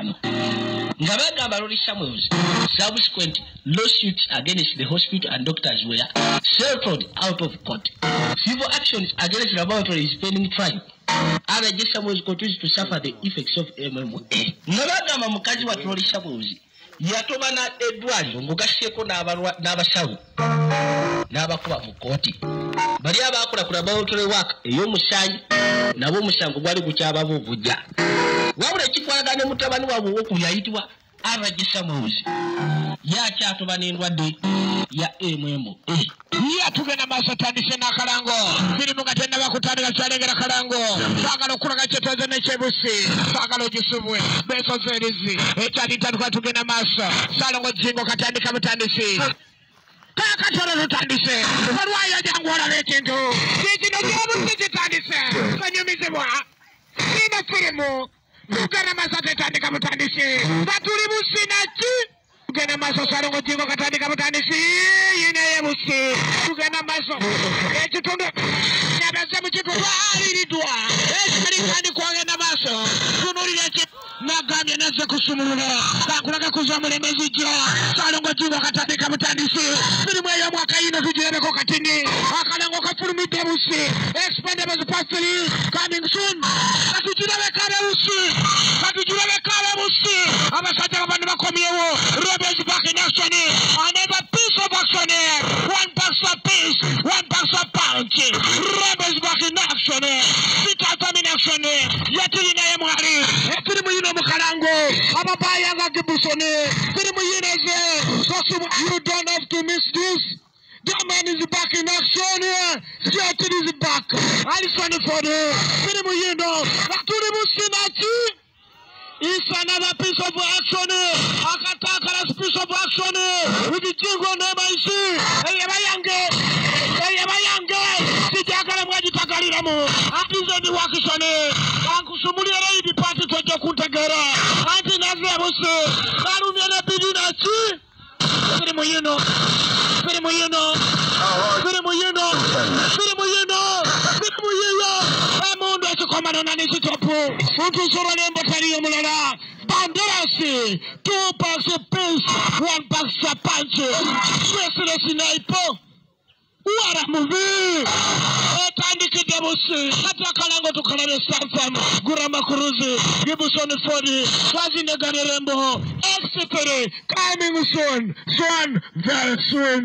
wano nga bagamba Lori Samuels subsequent lawsuits against the hospital and doctors were settled out of court. Civil actions against the laboratory is pending trial. RJ Samuels continues to suffer the effects of MMA. Nga bagamba mukazi wa Lori Samuels yatobana eddwaliro ng'ogasseko n'abasawo n'abakuba mu kooti. Bali abakola ku laboratory work ey'omusaayi nabo omusango gwali gukyababa obujja. Wabula ekikwagana ne mutabani waabwe ow'okuli yayitibwa RJ Samuels yakyatobana endwadde ya MMA. Tugenda maaso tandise n'akalango birimu nga tennaba kutandika kyalengera kalango saagala okulaga kyetooze n'ekyebusi saagala ogisubwe beesozeerizi ekyalitandika tugenda maaso Saalongo Jingo katandika butandisi kakatolo tutandise olwayo jangu olaba ekintu kikino kyebusi kitandise kanyumizibwa sina firimu tugenda maaso tetandika butandisi batuli businaki tugenda maaso Saalongo Jingo katandika butandisi yinaye busi tugenda maaso ekitundu nyabaze mu kitundu aliridwa ekirikandi kwagenda maaso tunulira nagambye nazze kusumulula kankulaga kuza mulemezi jjo Saalongo Jingo katandika butandisi mirimu ey'omwaka yino tugirebeko katini akalango kafulumidde busi expendables pastry coming soon katugirabekaba busi abasajja babandi bakomyewo Rebels back in action another piece of action one box of peace one box of punch Rebels back in action sitata in action yatiri naye mwali ekirimu yino mukalango ababayanga gibusoni kirimu yineze you don't have to miss this. That man is back in action here. Skeleton is back. Alison for the kirimu yino baturimu sinati. It's another piece of action. Akatakara piece of action. With the Jingo Nemaisi. Eyabayange. Sijakala mwaji takariramu. Atize ni wakishane. Ankusumuli reidi party tojo kuntegera. Anti nazi abuse. Karumyene bidinachi. Kirimu yino. Emundu ekikomano nanisitopu. Untusoro nembo tariyo mulala. Banderasi. 2 packs of peace. 1 pack of punch. Swesile sinaipo. What a movie! Tandiki Debusi, Katakalango to Kalare Sanfam, Gurama Kuruzi, Gibusoni Fodi, Swazine Ganerembo, etc. Coming soon, very soon.